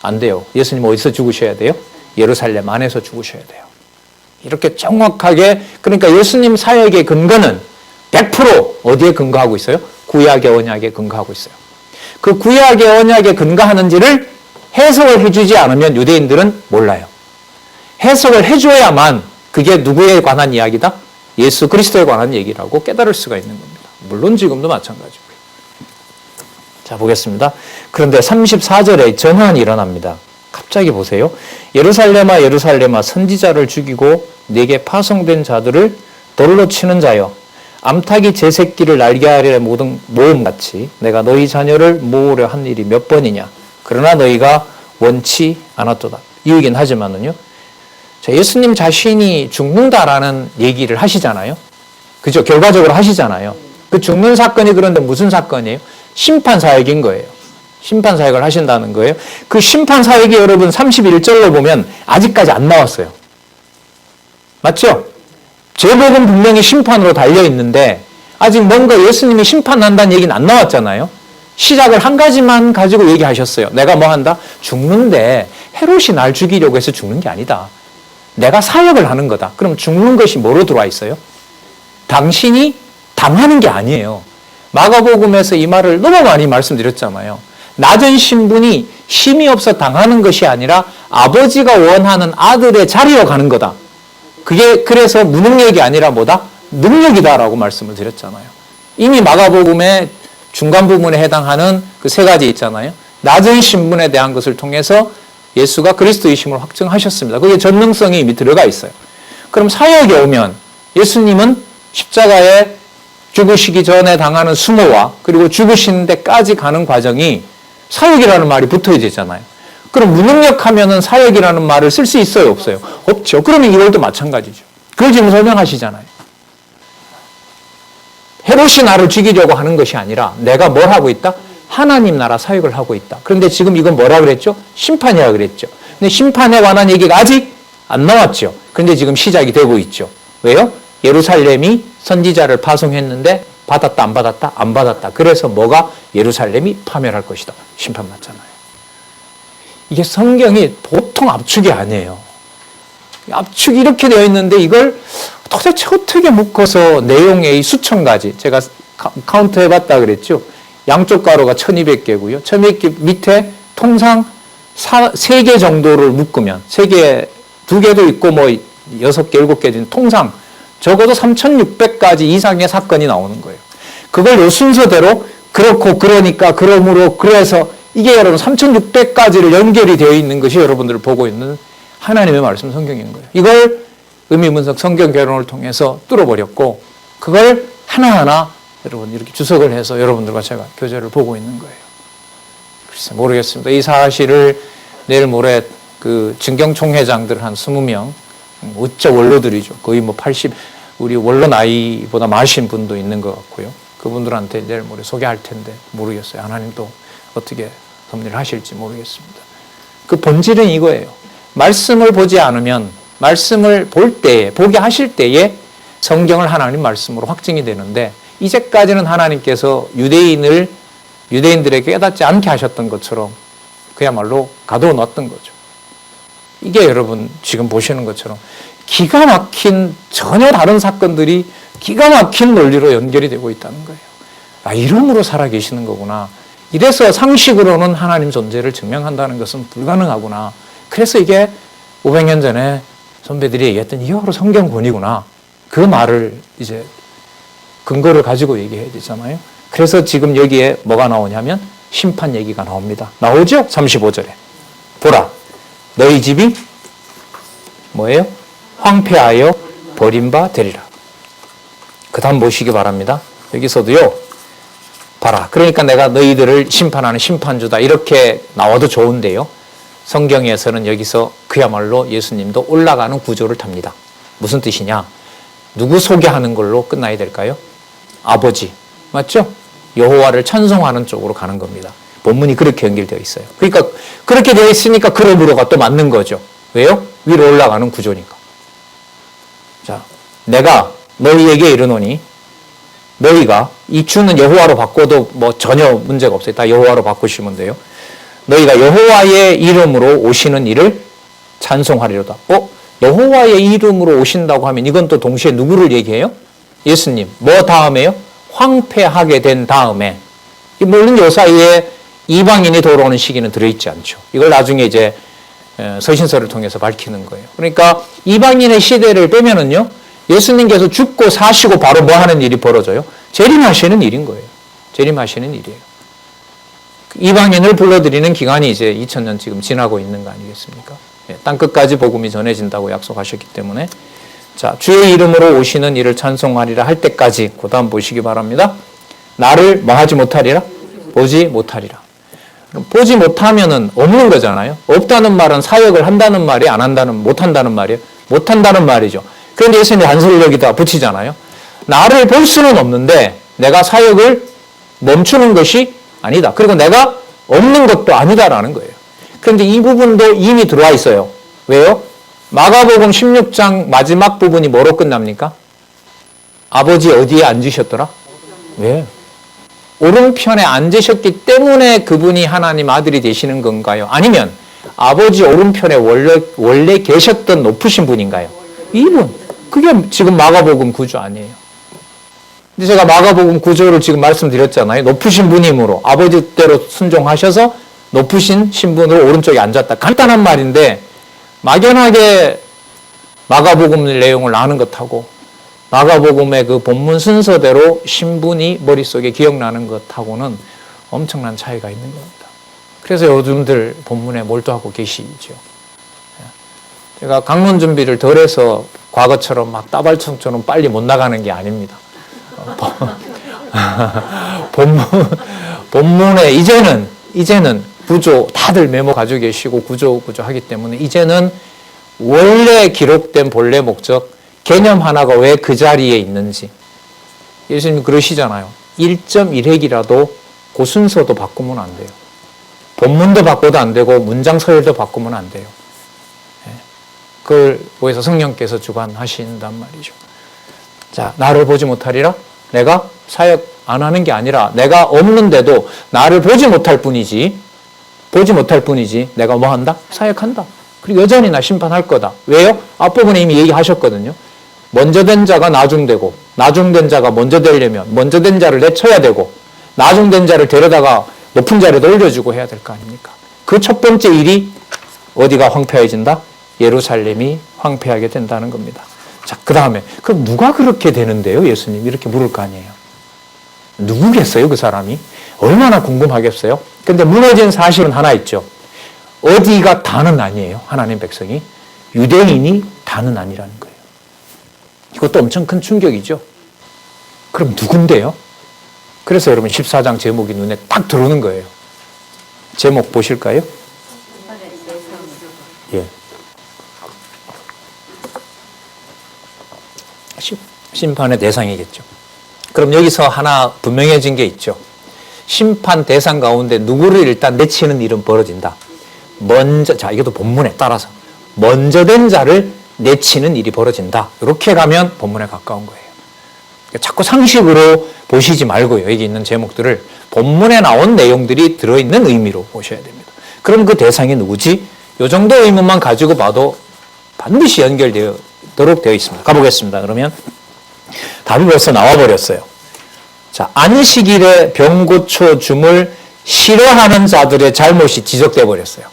안 돼요. 예수님 어디서 죽으셔야 돼요? 예루살렘 안에서 죽으셔야 돼요. 이렇게 정확하게 그러니까 예수님 사역의 근거는 100% 어디에 근거하고 있어요? 구약의 언약에 근거하고 있어요. 그 구약의 언약에 근거하는지를 해석을 해주지 않으면 유대인들은 몰라요. 해석을 해줘야만 그게 누구에 관한 이야기다? 예수 그리스도에 관한 얘기라고 깨달을 수가 있는 겁니다. 물론 지금도 마찬가지고요. 자, 보겠습니다. 그런데 34절에 전환이 일어납니다. 갑자기 보세요. 예루살렘아 예루살렘아 선지자를 죽이고 내게 파송된 자들을 돌로 치는 자여 암탉이 제 새끼를 날게 하려 모음같이 내가 너희 자녀를 모으려 한 일이 몇 번이냐. 그러나 너희가 원치 않았도다. 이유긴 하지만은요. 자, 예수님 자신이 죽는다라는 얘기를 하시잖아요. 그죠? 결과적으로 하시잖아요. 그 죽는 사건이 그런데 무슨 사건이에요? 심판 사역인 거예요. 심판 사역을 하신다는 거예요. 그 심판 사역이 여러분 31절로 보면 아직까지 안 나왔어요. 맞죠? 제복은 분명히 심판으로 달려있는데 아직 뭔가 예수님이 심판한다는 얘기는 안 나왔잖아요. 시작을 한 가지만 가지고 얘기하셨어요. 내가 뭐 한다? 죽는데 헤롯이 날 죽이려고 해서 죽는 게 아니다. 내가 사역을 하는 거다. 그럼 죽는 것이 뭐로 들어와 있어요? 당신이 당하는 게 아니에요. 마가복음에서 이 말을 너무 많이 말씀드렸잖아요. 낮은 신분이 힘이 없어 당하는 것이 아니라 아버지가 원하는 아들의 자리로 가는 거다. 그래서 무능력이 아니라 뭐다? 능력이다라고 말씀을 드렸잖아요. 이미 마가복음의 중간 부분에 해당하는 그 세 가지 있잖아요. 낮은 신분에 대한 것을 통해서 예수가 그리스도이심을 확증하셨습니다. 그게 전능성이 이미 들어가 있어요. 그럼 사역에 오면 예수님은 십자가에 죽으시기 전에 당하는 수모와 그리고 죽으시는 데까지 가는 과정이 사역이라는 말이 붙어야 되잖아요. 그럼 무능력하면은 사역이라는 말을 쓸 수 있어요, 없어요? 없죠. 그러면 이월도 마찬가지죠. 그걸 지금 설명하시잖아요. 헤롯이 나를 죽이려고 하는 것이 아니라 내가 뭘 하고 있다? 하나님 나라 사역을 하고 있다. 그런데 지금 이건 뭐라 그랬죠? 심판이라 그랬죠. 근데 심판에 관한 얘기가 아직 안 나왔죠. 그런데 지금 시작이 되고 있죠. 왜요? 예루살렘이 선지자를 파송했는데 받았다, 안 받았다? 안 받았다. 그래서 뭐가? 예루살렘이 파멸할 것이다. 심판받잖아요. 이게 성경이 보통 압축이 아니에요. 압축이 이렇게 되어 있는데 이걸 도대체 어떻게 묶어서 내용의 수천 가지, 제가 카운트 해봤다 그랬죠. 양쪽 가로가 1200개고요. 1200개 밑에 통상 3개 정도를 묶으면 3개, 2개도 있고 뭐 6개, 7개 통상 적어도 3600가지 이상의 사건이 나오는 거예요. 그걸 요 순서대로 그렇고 그러니까 그러므로 그래서 이게 여러분 3600가지를 연결이 되어 있는 것이 여러분들을 보고 있는 하나님의 말씀 성경인 거예요. 이걸 의미분석 성경 개론을 통해서 뚫어버렸고 그걸 하나하나 여러분 이렇게 주석을 해서 여러분들과 제가 교재를 보고 있는 거예요. 글쎄 모르겠습니다. 이 사실을 내일 모레 그 진경총회장들 한 20명 어쩌 원로들이죠. 거의 뭐 80, 우리 원로 나이보다 많으신 분도 있는 것 같고요. 그분들한테 내일 모레 소개할 텐데 모르겠어요. 하나님 또 어떻게 섭리를 하실지 모르겠습니다. 그 본질은 이거예요. 말씀을 보지 않으면 말씀을 볼 때에, 보게 하실 때에 성경을 하나님 말씀으로 확증이 되는데 이제까지는 하나님께서 유대인들에게 깨닫지 않게 하셨던 것처럼 그야말로 가둬 놨던 거죠. 이게 여러분 지금 보시는 것처럼 기가 막힌 전혀 다른 사건들이 기가 막힌 논리로 연결이 되고 있다는 거예요. 아, 이름으로 살아계시는 거구나. 이래서 상식으로는 하나님 존재를 증명한다는 것은 불가능하구나. 그래서 이게 500년 전에 선배들이 얘기했던 이게 바로 성경권이구나. 그 말을 이제 근거를 가지고 얘기해야 되잖아요. 그래서 지금 여기에 뭐가 나오냐면 심판 얘기가 나옵니다. 나오죠? 35절에. 보라, 너희 집이 뭐예요? 황폐하여 버림바 되리라. 그 다음 보시기 바랍니다. 여기서도요. 봐라. 그러니까 내가 너희들을 심판하는 심판주다. 이렇게 나와도 좋은데요. 성경에서는 여기서 그야말로 예수님도 올라가는 구조를 탑니다. 무슨 뜻이냐? 누구 소개하는 걸로 끝나야 될까요? 아버지. 맞죠? 여호와를 찬송하는 쪽으로 가는 겁니다. 본문이 그렇게 연결되어 있어요. 그러니까 그렇게 되어 있으니까 그러므로가 또 맞는 거죠. 왜요? 위로 올라가는 구조니까. 자, 내가 너희에게 이르노니 너희가 이 주는 여호와로 바꿔도 뭐 전혀 문제가 없어요. 다 여호와로 바꾸시면 돼요. 너희가 여호와의 이름으로 오시는 이를 찬송하리로다. 여호와의 이름으로 오신다고 하면 이건 또 동시에 누구를 얘기해요? 예수님. 뭐 다음에요? 황폐하게 된 다음에. 물론 요 사이에 이방인이 돌아오는 시기는 들어있지 않죠. 이걸 나중에 이제 서신서를 통해서 밝히는 거예요. 그러니까 이방인의 시대를 빼면은요, 예수님께서 죽고 사시고 바로 뭐 하는 일이 벌어져요? 재림하시는 일인 거예요. 재림하시는 일이에요. 이방인을 불러들이는 기간이 이제 2000년 지금 지나고 있는 거 아니겠습니까? 땅끝까지 복음이 전해진다고 약속하셨기 때문에. 자, 주의 이름으로 오시는 이를 찬송하리라 할 때까지 그 다음 보시기 바랍니다. 나를 뭐 하지 못하리라? 보지 못하리라. 보지 못하면은 없는 거잖아요. 없다는 말은 사역을 한다는 말이 안 한다는, 못한다는 말이에요. 못한다는 말이죠. 그런데 예수님이 단서를 여기다 붙이잖아요. 나를 볼 수는 없는데 내가 사역을 멈추는 것이 아니다. 그리고 내가 없는 것도 아니다라는 거예요. 그런데 이 부분도 이미 들어와 있어요. 왜요? 마가복음 16장 마지막 부분이 뭐로 끝납니까? 아버지 어디에 앉으셨더라? 왜? 오른편에 앉으셨기 때문에 그분이 하나님 아들이 되시는 건가요? 아니면 아버지 오른편에 원래 계셨던 높으신 분인가요? 이분. 그게 지금 마가복음 구조 아니에요. 근데 제가 마가복음 구조를 지금 말씀드렸잖아요. 높으신 분이므로 아버지 대로 순종하셔서 높으신 신분으로 오른쪽에 앉았다. 간단한 말인데 막연하게 마가복음 내용을 아는 것하고 마가복음의 그 본문 순서대로 신분이 머릿속에 기억나는 것하고는 엄청난 차이가 있는 겁니다. 그래서 요즘들 본문에 몰두하고 계시죠. 제가 강론 준비를 덜 해서 과거처럼 막 따발총처럼 빨리 못 나가는 게 아닙니다. 본문에 이제는 구조 다들 메모 가지고 계시고 구조 하기 때문에 이제는 원래 기록된 본래 목적 개념 하나가 왜 그 자리에 있는지 예수님 그러시잖아요. 1.1획이라도 그 순서도 바꾸면 안 돼요. 본문도 바꿔도 안 되고 문장 서열도 바꾸면 안 돼요. 그걸 보여서 성령께서 주관하신단 말이죠. 자, 나를 보지 못하리라? 내가 사역 안 하는 게 아니라 내가 없는데도 나를 보지 못할 뿐이지 내가 뭐 한다? 사역한다. 그리고 여전히 나 심판할 거다. 왜요? 앞부분에 이미 얘기하셨거든요. 먼저 된 자가 나중되고 나중된 자가 먼저 되려면 먼저 된 자를 내쳐야 되고 나중된 자를 데려다가 높은 자리에 올려주고 해야 될 거 아닙니까? 그 첫 번째 일이 어디가 황폐해진다? 예루살렘이 황폐하게 된다는 겁니다. 자, 그 다음에 그럼 누가 그렇게 되는데요? 예수님 이렇게 물을 거 아니에요. 누구겠어요? 그 사람이? 얼마나 궁금하겠어요? 근데 무너진 사실은 하나 있죠. 어디가 다는 아니에요. 하나님 백성이. 유대인이 다는 아니라는 거예요. 이것도 엄청 큰 충격이죠. 그럼 누군데요? 그래서 여러분 14장 제목이 눈에 딱 들어오는 거예요. 제목 보실까요? 예. 심판의 대상이겠죠. 그럼 여기서 하나 분명해진 게 있죠. 심판 대상 가운데 누구를 일단 내치는 일은 벌어진다. 자, 이것도 본문에 따라서 먼저 된 자를 내치는 일이 벌어진다. 이렇게 가면 본문에 가까운 거예요. 자꾸 상식으로 보시지 말고요. 여기 있는 제목들을 본문에 나온 내용들이 들어있는 의미로 보셔야 됩니다. 그럼 그 대상이 누구지? 이 정도 의문만 가지고 봐도 반드시 연결되도록 되어 있습니다. 가보겠습니다. 그러면 답이 벌써 나와버렸어요. 자, 안식일에 병 고쳐 줌을 싫어하는 자들의 잘못이 지적돼 버렸어요.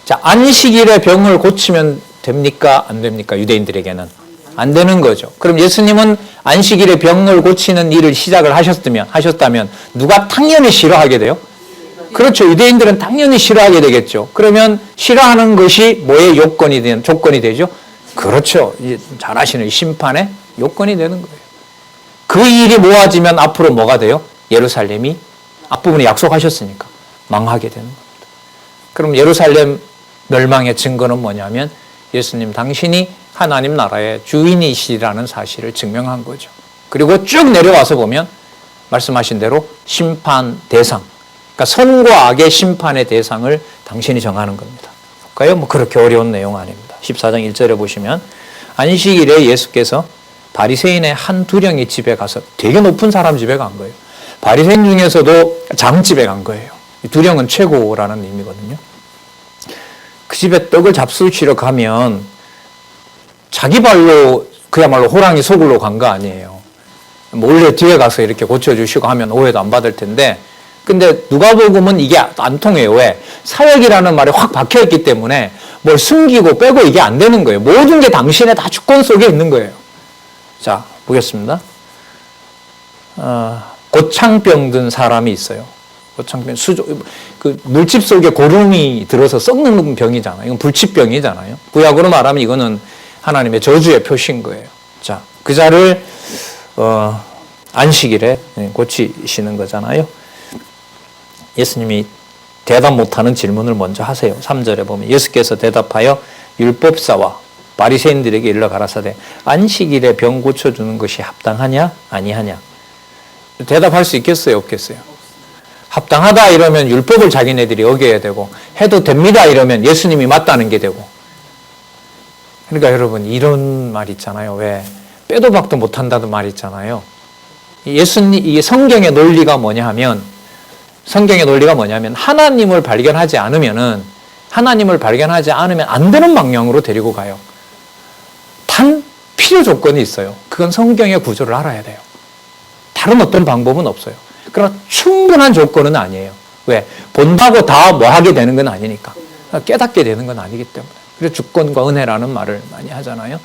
자, 안식일에 병을 고치면 됩니까? 안 됩니까? 유대인들에게는 안 되는 거죠. 그럼 예수님은 안식일에 병을 고치는 일을 시작을 하셨다면 누가 당연히 싫어하게 돼요? 그렇죠. 유대인들은 당연히 싫어하게 되겠죠. 그러면 싫어하는 것이 뭐의 조건이 되죠? 그렇죠. 잘 아시는 심판의 요건이 되는 거예요. 그 일이 모아지면 앞으로 뭐가 돼요? 예루살렘이 앞부분에 약속하셨으니까 망하게 되는 겁니다. 그럼 예루살렘 멸망의 증거는 뭐냐면 예수님 당신이 하나님 나라의 주인이시라는 사실을 증명한 거죠. 그리고 쭉 내려와서 보면 말씀하신 대로 심판 대상, 그러니까 선과 악의 심판의 대상을 당신이 정하는 겁니다. 볼까요? 뭐 그렇게 어려운 내용 아닙니다. 14장 1절에 보시면 안식일에 예수께서 바리새인의 한 두령의 집에 가서 되게 높은 사람 집에 간 거예요. 바리새인 중에서도 장집에 간 거예요. 두령은 최고라는 의미거든요. 그 집에 떡을 잡수시러 가면 자기 발로 그야말로 호랑이 속으로 간 거 아니에요. 몰래 뒤에 가서 이렇게 고쳐주시고 하면 오해도 안 받을 텐데, 근데 누가복음은 이게 안 통해요. 왜? 사역이라는 말이 확 박혀있기 때문에 뭘 숨기고 빼고 이게 안 되는 거예요. 모든 게 당신의 다 주권 속에 있는 거예요. 자, 보겠습니다. 고창병 든 사람이 있어요. 고창병, 그 물집 속에 고름이 들어서 썩는 병이잖아요. 이건 불치병이잖아요. 구약으로 말하면 이거는 하나님의 저주의 표시인 거예요. 자, 그 자를 안식일에 고치시는 거잖아요. 예수님이 대답 못하는 질문을 먼저 하세요. 3절에 보면 예수께서 대답하여 율법사와 바리새인들에게 일러 가라사대 안식일에 병 고쳐주는 것이 합당하냐 아니하냐. 대답할 수 있겠어요 없겠어요? 합당하다 이러면 율법을 자기네들이 어겨야 되고, 해도 됩니다 이러면 예수님이 맞다는 게 되고. 그러니까 여러분 이런 말 있잖아요. 왜? 빼도 박도 못한다는 말 있잖아요. 이게 성경의 논리가 뭐냐면 하나님을 발견하지 않으면 안 되는 방향으로 데리고 가요. 단 필요 조건이 있어요. 그건 성경의 구조를 알아야 돼요. 다른 어떤 방법은 없어요. 그러나 충분한 조건은 아니에요. 왜? 본다고 다 뭐 하게 되는 건 아니니까. 깨닫게 되는 건 아니기 때문에. 그래서 주권과 은혜라는 말을 많이 하잖아요.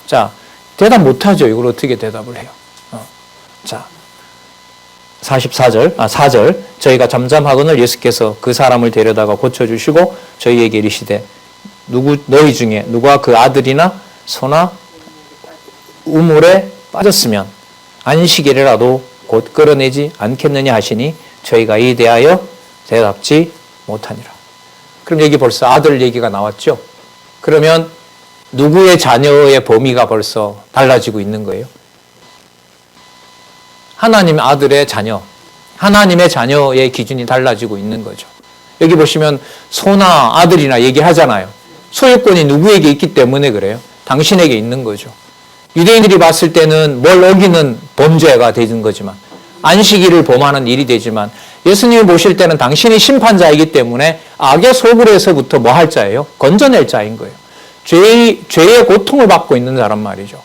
자, 대답 못하죠. 이걸 어떻게 대답을 해요? 자, 4절. 저희가 잠잠하거늘 예수께서 그 사람을 데려다가 고쳐주시고 저희에게 이르시되 너희 중에 누가 그 아들이나 소나 우물에 빠졌으면 안식일이라도 곧 끌어내지 않겠느냐 하시니 저희가 이에 대하여 대답지 못하니라. 그럼 여기 벌써 아들 얘기가 나왔죠. 그러면 누구의 자녀의 범위가 벌써 달라지고 있는 거예요? 하나님 아들의 자녀, 하나님의 자녀의 기준이 달라지고 있는 거죠. 여기 보시면 소나 아들이나 얘기하잖아요. 소유권이 누구에게 있기 때문에 그래요. 당신에게 있는 거죠. 유대인들이 봤을 때는 뭘 어기는 범죄가 되는 거지만, 안식일을 범하는 일이 되지만, 예수님이 보실 때는 당신이 심판자이기 때문에 악의 소굴에서부터 뭐 할 자예요? 건져낼 자인 거예요. 죄의 고통을 받고 있는 자란 말이죠.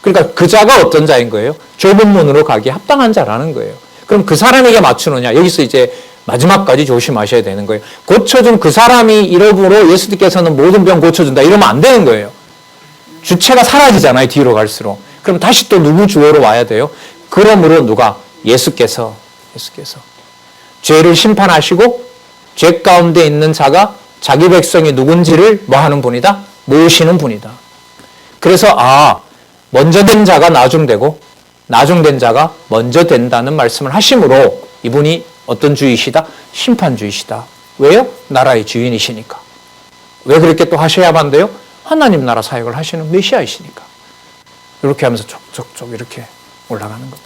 그러니까 그 자가 어떤 자인 거예요? 좁은 문으로 가기에 합당한 자라는 거예요. 그럼 그 사람에게 맞추느냐? 여기서 이제 마지막까지 조심하셔야 되는 거예요. 고쳐준 그 사람이 이름으로 예수님께서는 모든 병 고쳐준다. 이러면 안 되는 거예요. 주체가 사라지잖아요. 뒤로 갈수록. 그럼 다시 또 누구 주어로 와야 돼요? 그러므로 누가? 예수께서. 죄를 심판하시고 죄 가운데 있는 자가 자기 백성이 누군지를 뭐 하는 분이다? 모시는 분이다. 그래서 먼저 된 자가 나중되고 나중된 자가 먼저 된다는 말씀을 하심으로 이분이 어떤 주이시다? 심판주이시다. 왜요? 나라의 주인이시니까. 왜 그렇게 또 하셔야만 돼요? 하나님 나라 사역을 하시는 메시아이시니까. 이렇게 하면서 족족족 이렇게 올라가는 겁니다.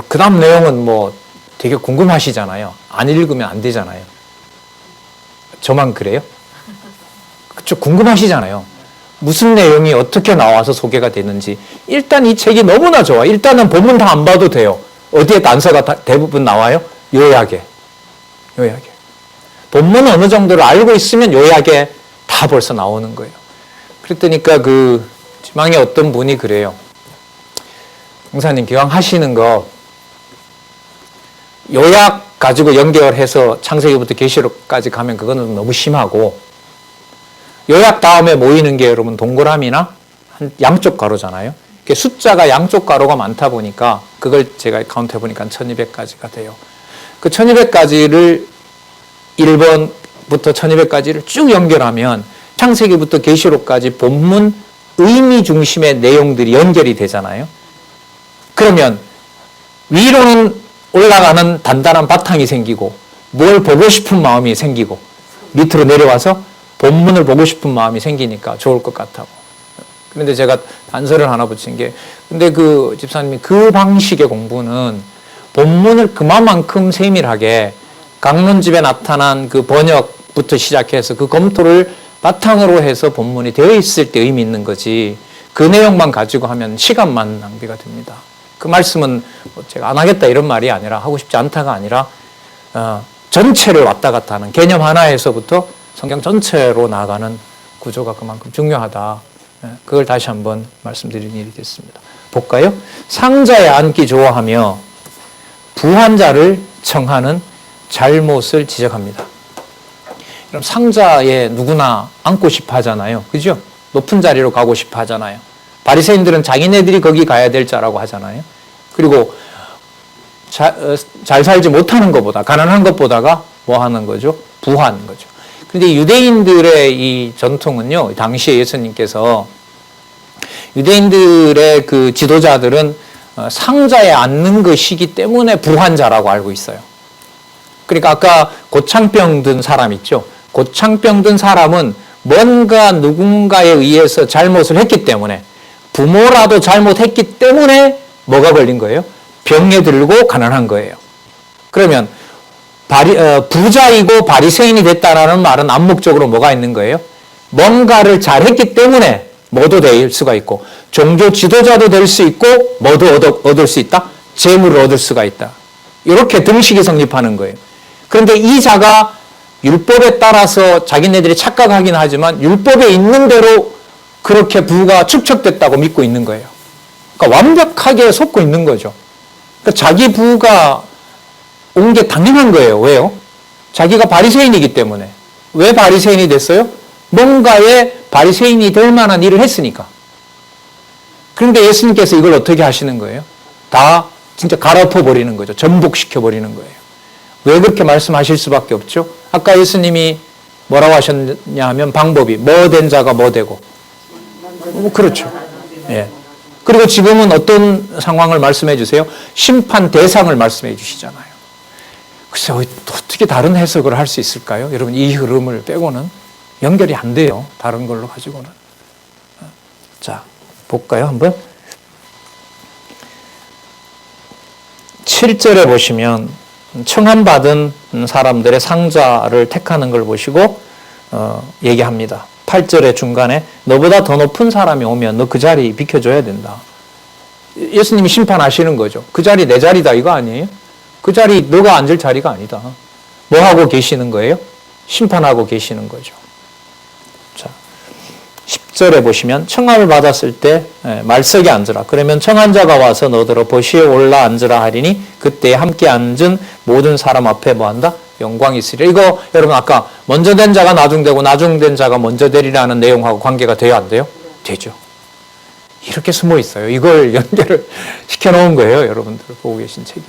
그 다음 내용은 뭐 되게 궁금하시잖아요. 안 읽으면 안 되잖아요. 저만 그래요? 그쵸, 궁금하시잖아요. 무슨 내용이 어떻게 나와서 소개가 되는지. 일단 이 책이 너무나 좋아. 일단은 본문 다 안 봐도 돼요. 어디에 단서가 대부분 나와요? 요약에. 본문은 어느 정도를 알고 있으면 요약에 다 벌써 나오는 거예요. 그랬더니까 지방에 어떤 분이 그래요. 목사님 기왕 하시는 거 요약 가지고 연결해서 창세기부터 계시록까지 가면 그거는 너무 심하고, 요약 다음에 모이는 게 여러분 동그라미나 양쪽 가로잖아요. 숫자가 양쪽 가로가 많다 보니까 그걸 제가 카운트해 보니까 1200가지가 돼요. 그 1200가지를 1번부터 1200가지를 쭉 연결하면 창세기부터 계시록까지 본문 의미 중심의 내용들이 연결이 되잖아요. 그러면 위로는 올라가는 단단한 바탕이 생기고 뭘 보고 싶은 마음이 생기고 밑으로 내려와서 본문을 보고 싶은 마음이 생기니까 좋을 것 같다고. 그런데 제가 단서를 하나 붙인 게, 근데 그 집사님이 그 방식의 공부는 본문을 그만큼 세밀하게 강론집에 나타난 그 번역부터 시작해서 그 검토를 바탕으로 해서 본문이 되어 있을 때 의미 있는 거지, 그 내용만 가지고 하면 시간만 낭비가 됩니다. 그 말씀은 제가 안 하겠다 이런 말이 아니라, 하고 싶지 않다가 아니라 전체를 왔다 갔다 하는 개념 하나에서부터 성경 전체로 나아가는 구조가 그만큼 중요하다. 그걸 다시 한번 말씀드리는 일이 됐습니다. 볼까요? 상자에 앉기 좋아하며 부한 자를 청하는 잘못을 지적합니다. 그럼 상자에 누구나 앉고 싶어 하잖아요. 그죠? 높은 자리로 가고 싶어 하잖아요. 바리새인들은 자기네들이 거기 가야 될 자라고 하잖아요. 그리고 잘 살지 못하는 것보다, 가난한 것보다가 뭐 하는 거죠? 부하는 거죠. 그런데 유대인들의 이 전통은요, 당시에 예수님께서 유대인들의 그 지도자들은 상자에 앉는 것이기 때문에 부한 자라고 알고 있어요. 그러니까 아까 고창병 든 사람 있죠? 고창병 든 사람은 뭔가 누군가에 의해서 잘못을 했기 때문에, 부모라도 잘못했기 때문에 뭐가 걸린 거예요? 병에 들고 가난한 거예요. 그러면 부자이고 바리새인이 됐다라는 말은 암묵적으로 뭐가 있는 거예요? 뭔가를 잘했기 때문에 뭐도 될 수가 있고, 종교 지도자도 될 수 있고, 뭐도 얻을 수 있다? 재물을 얻을 수가 있다. 이렇게 등식이 성립하는 거예요. 그런데 이 자가 율법에 따라서 자기네들이 착각하긴 하지만 율법에 있는 대로 그렇게 부가 축적됐다고 믿고 있는 거예요. 그러니까 완벽하게 속고 있는 거죠. 그러니까 자기 부가 온 게 당연한 거예요. 왜요? 자기가 바리새인이기 때문에. 왜 바리새인이 됐어요? 뭔가에 바리새인이 될 만한 일을 했으니까. 그런데 예수님께서 이걸 어떻게 하시는 거예요? 다 진짜 갈아엎어 버리는 거죠. 전복시켜 버리는 거예요. 왜 그렇게 말씀하실 수밖에 없죠? 아까 예수님이 뭐라고 하셨냐 하면 방법이 뭐 된 자가 뭐 되고. 그렇죠. 예. 그리고 지금은 어떤 상황을 말씀해 주세요? 심판 대상을 말씀해 주시잖아요. 글쎄요, 어떻게 다른 해석을 할 수 있을까요? 여러분, 이 흐름을 빼고는 연결이 안 돼요. 다른 걸로 가지고는. 자, 볼까요? 한번. 7절에 보시면 청함받은 사람들의 상자를 택하는 걸 보시고 얘기합니다. 8절의 중간에 너보다 더 높은 사람이 오면 너 그 자리 비켜줘야 된다. 예수님이 심판하시는 거죠. 그 자리 내 자리다 이거 아니에요? 그 자리 너가 앉을 자리가 아니다. 뭐 하고 계시는 거예요? 심판하고 계시는 거죠. 자, 10절에 보시면 청함을 받았을 때 말석에 앉으라. 그러면 청한 자가 와서 너더러 보시에 올라 앉으라 하리니 그때 함께 앉은 모든 사람 앞에 뭐한다? 영광이 있으리라. 이거 여러분 아까 먼저 된 자가 나중되고 나중된 자가 먼저 되리라는 내용하고 관계가 돼요 안 돼요? 되죠. 이렇게 숨어 있어요. 이걸 연결을 시켜놓은 거예요. 여러분들 보고 계신 책이.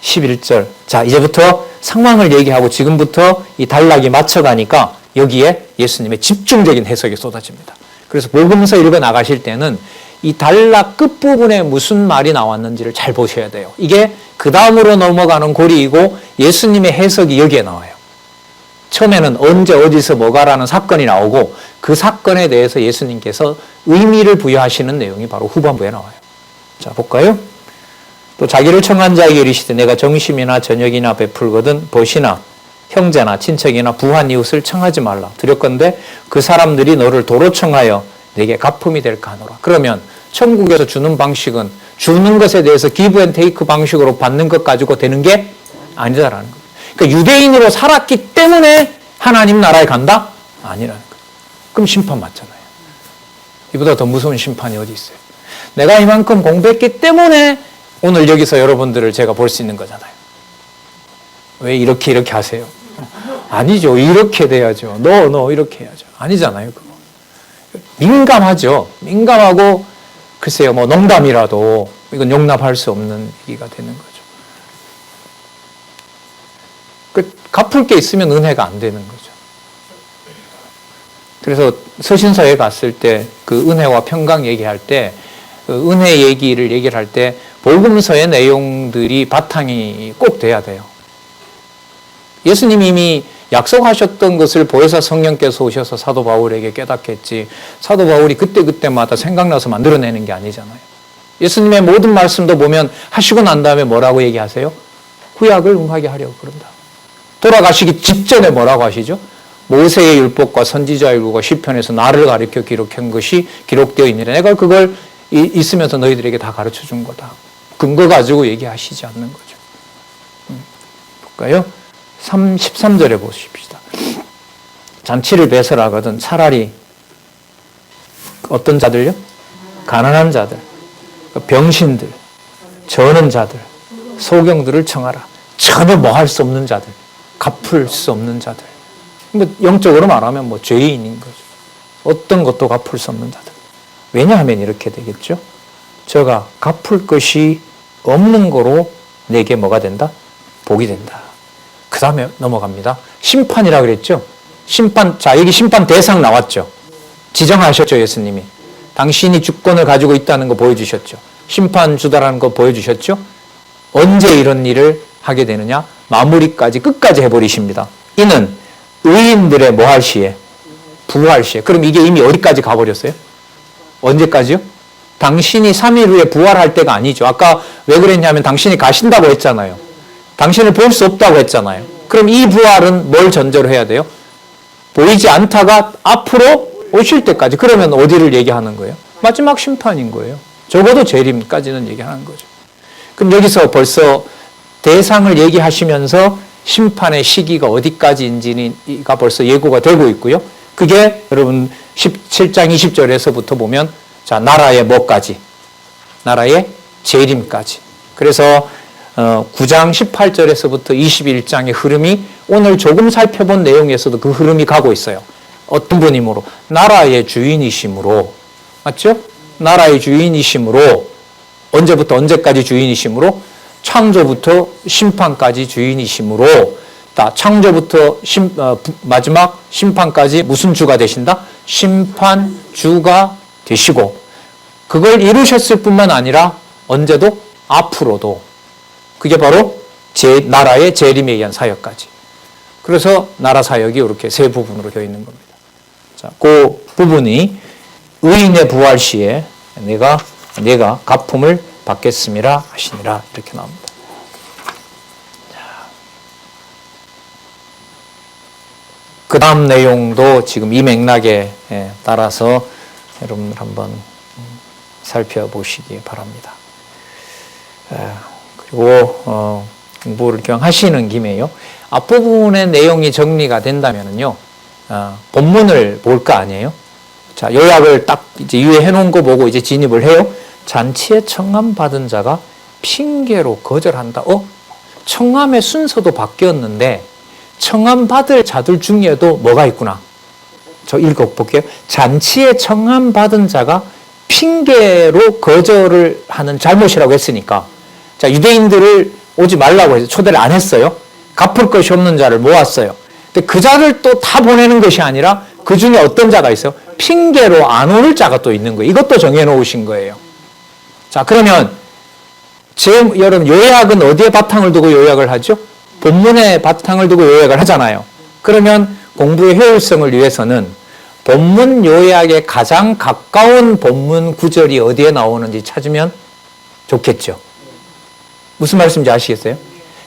11절. 자, 이제부터 상황을 얘기하고 지금부터 이 단락이 맞춰가니까 여기에 예수님의 집중적인 해석이 쏟아집니다. 그래서 복음서 읽어 나가실 때는 이 단락 끝부분에 무슨 말이 나왔는지를 잘 보셔야 돼요. 이게 그 다음으로 넘어가는 고리이고 예수님의 해석이 여기에 나와요. 처음에는 언제 어디서 뭐가라는 사건이 나오고 그 사건에 대해서 예수님께서 의미를 부여하시는 내용이 바로 후반부에 나와요. 자, 볼까요? 또 자기를 청한 자에게 이르시되 내가 정심이나 저녁이나 베풀거든 벗이나 형제나 친척이나 부한 이웃을 청하지 말라. 드렸건대 그 사람들이 너를 도로 청하여 내게 갚음이 될까 하노라. 그러면 천국에서 주는 방식은 주는 것에 대해서 기브 앤 테이크 방식으로 받는 것 가지고 되는 게 아니다라는 거예요. 그러니까 유대인으로 살았기 때문에 하나님 나라에 간다? 아니라는 거예요. 그럼 심판 맞잖아요. 이보다 더 무서운 심판이 어디 있어요? 내가 이만큼 공부했기 때문에 오늘 여기서 여러분들을 제가 볼 수 있는 거잖아요. 왜 이렇게 하세요? 아니죠. 이렇게 돼야죠. 너 이렇게 해야죠. 아니잖아요. 그거. 민감하죠. 민감하고 글쎄요. 뭐 농담이라도 이건 용납할 수 없는 얘기가 되는 거죠. 갚을 게 있으면 은혜가 안 되는 거죠. 그래서 서신서에 갔을 때 그 은혜와 평강 얘기할 때 그 은혜 얘기를 할 때 복음서의 내용들이 바탕이 꼭 돼야 돼요. 예수님이 이미 약속하셨던 것을 보혜사 성령께서 오셔서 사도 바울에게 깨닫게 했지 사도 바울이 그때마다 생각나서 만들어내는 게 아니잖아요. 예수님의 모든 말씀도 보면 하시고 난 다음에 뭐라고 얘기하세요? 구약을 응하게 하려고 그런다. 돌아가시기 직전에 뭐라고 하시죠? 모세의 율법과 선지자의 율법과 시편에서 나를 가리켜 기록한 것이 기록되어 있느라 내가 그걸 있으면서 너희들에게 다 가르쳐 준 거다. 근거 가지고 얘기하시지 않는 거죠. 볼까요? 13절에 보십시다. 잔치를 배설하거든 차라리 어떤 자들요? 가난한 자들, 병신들, 저는 자들, 소경들을 청하라. 전혀 뭐 할 수 없는 자들, 갚을 수 없는 자들. 뭐 영적으로 말하면 뭐 죄인인 거죠. 어떤 것도 갚을 수 없는 자들. 왜냐하면 이렇게 되겠죠. 저가 갚을 것이 없는 거로 내게 뭐가 된다? 복이 된다. 그 다음에 넘어갑니다. 심판이라 그랬죠. 심판, 자 여기 심판 대상 나왔죠. 지정하셨죠 예수님이. 당신이 주권을 가지고 있다는 거 보여주셨죠. 심판 주다라는 거 보여주셨죠. 언제 이런 일을 하게 되느냐? 마무리까지 끝까지 해버리십니다. 이는 의인들의 뭐 할 시에? 부활 시에. 그럼 이게 이미 어디까지 가버렸어요? 언제까지요? 당신이 3일 후에 부활할 때가 아니죠. 아까 왜 그랬냐면 당신이 가신다고 했잖아요. 당신을 볼 수 없다고 했잖아요. 그럼 이 부활은 뭘 전제로 해야 돼요? 보이지 않다가 앞으로 오실 때까지. 그러면 어디를 얘기하는 거예요? 마지막 심판인 거예요. 적어도 재림까지는 얘기하는 거죠. 그럼 여기서 벌써 대상을 얘기하시면서 심판의 시기가 어디까지인지가 벌써 예고가 되고 있고요. 그게 여러분 17장 20절에서부터 보면 자 나라의 뭐까지? 나라의 재림까지. 그래서 9장 18절에서부터 21장의 흐름이 오늘 조금 살펴본 내용에서도 그 흐름이 가고 있어요. 어떤 분이므로? 나라의 주인이심으로. 맞죠? 나라의 주인이심으로. 언제부터 언제까지 주인이심으로? 창조부터 심판까지 주인이심으로. 창조부터 마지막 심판까지 무슨 주가 되신다? 심판주가 되시고, 그걸 이루셨을 뿐만 아니라 언제도 앞으로도. 그게 바로 나라의 재림에 의한 사역까지. 그래서 나라 사역이 이렇게 세 부분으로 되어 있는 겁니다. 자, 그 부분이 의인의 부활 시에 내가 갚음을 받겠음이라 하시니라, 이렇게 나옵니다. 그 다음 내용도 지금 이 맥락에 따라서 여러분 한번 살펴보시기 바랍니다. 그리고 공부를 그냥 하시는 김에요, 앞부분의 내용이 정리가 된다면요, 본문을 볼 거 아니에요. 자, 요약을 딱 이제 유예해 놓은 거 보고 이제 진입을 해요. 잔치에 청함 받은 자가 핑계로 거절한다. 청함의 순서도 바뀌었는데 청함 받을 자들 중에도 뭐가 있구나. 저 읽어볼게요. 잔치에 청함 받은 자가 핑계로 거절을 하는 잘못이라고 했으니까, 자, 유대인들을 오지 말라고 해서 초대를 안 했어요. 갚을 것이 없는 자를 모았어요. 근데 그 자를 또 다 보내는 것이 아니라 그 중에 어떤 자가 있어요? 핑계로 안 올 자가 또 있는 거예요. 이것도 정해놓으신 거예요. 자, 그러면 여러분 요약은 어디에 바탕을 두고 요약을 하죠? 본문에 바탕을 두고 요약을 하잖아요. 그러면 공부의 효율성을 위해서는 본문 요약에 가장 가까운 본문 구절이 어디에 나오는지 찾으면 좋겠죠. 무슨 말씀인지 아시겠어요?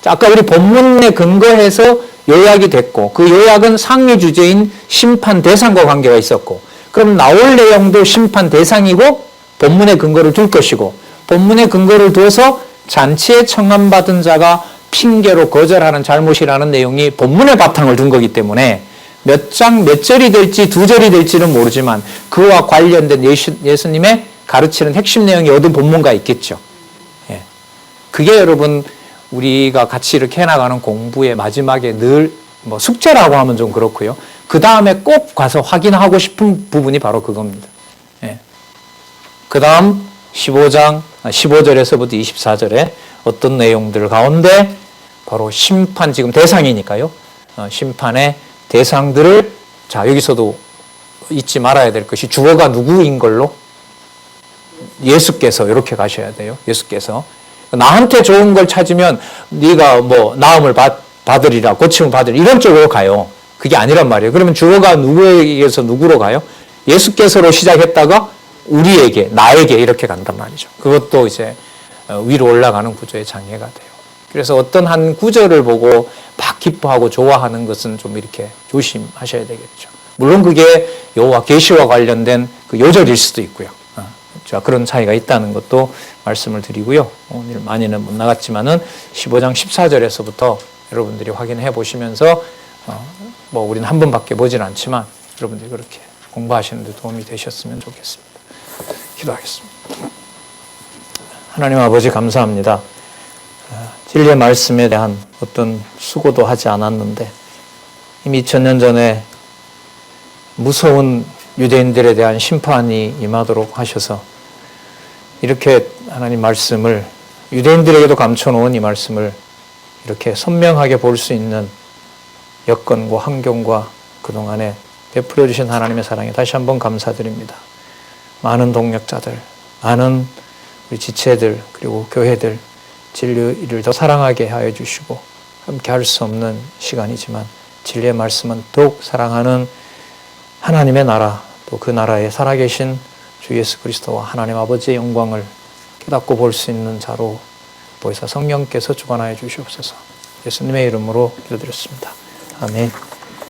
자, 아까 우리 본문에 근거해서 요약이 됐고, 그 요약은 상위 주제인 심판 대상과 관계가 있었고, 그럼 나올 내용도 심판 대상이고 본문에 근거를 둘 것이고, 본문에 근거를 두어서 잔치에 청함받은 자가 핑계로 거절하는 잘못이라는 내용이 본문에 바탕을 둔 거기 때문에 몇 절이 될지 두 절이 될지는 모르지만 그와 관련된 예수님의 가르치는 핵심 내용이 어떤 본문가 있겠죠. 예. 그게 여러분 우리가 같이 이렇게 해나가는 공부의 마지막에 늘 숙제라고 하면 좀 그렇고요. 그 다음에 꼭 가서 확인하고 싶은 부분이 바로 그겁니다. 예. 그 다음 15절에서부터 24절에 어떤 내용들 가운데 바로 심판, 지금 대상이니까요. 심판의 대상들을, 자, 여기서도 잊지 말아야 될 것이 주어가 누구인 걸로? 예수께서 이렇게 가셔야 돼요. 예수께서. 나한테 좋은 걸 찾으면 네가 나음을 받으리라, 고침을 받으리라, 이런 쪽으로 가요. 그게 아니란 말이에요. 그러면 주어가 누구에게서 누구로 가요? 예수께서로 시작했다가 우리에게, 나에게 이렇게 간단 말이죠. 그것도 이제 위로 올라가는 구조의 장애가 돼요. 그래서 어떤 한 구절을 보고 막 기뻐하고 좋아하는 것은 좀 이렇게 조심하셔야 되겠죠. 물론 그게 여호와 계시와 관련된 그 요절일 수도 있고요. 자, 그런 차이가 있다는 것도 말씀을 드리고요. 오늘 많이는 못 나갔지만은 15장 14절에서부터 여러분들이 확인해 보시면서 우리는 한 번밖에 보진 않지만 여러분들이 그렇게 공부하시는 데 도움이 되셨으면 좋겠습니다. 기도하겠습니다. 하나님 아버지 감사합니다. 진리의 말씀에 대한 어떤 수고도 하지 않았는데 이미 2000년 전에 무서운 유대인들에 대한 심판이 임하도록 하셔서 이렇게 하나님 말씀을 유대인들에게도 감춰놓은 이 말씀을 이렇게 선명하게 볼 수 있는 여건과 환경과 그동안에 베풀어 주신 하나님의 사랑에 다시 한번 감사드립니다. 많은 동역자들, 많은 우리 지체들 그리고 교회들 진리를 더 사랑하게 하여 주시고 함께 할 수 없는 시간이지만 진리의 말씀은 더욱 사랑하는 하나님의 나라, 또 그 나라에 살아계신 주 예수 그리스도와 하나님 아버지의 영광을 깨닫고 볼 수 있는 자로 보이사 성령께서 주관하여 주시옵소서. 예수님의 이름으로 기도드렸습니다. 아멘.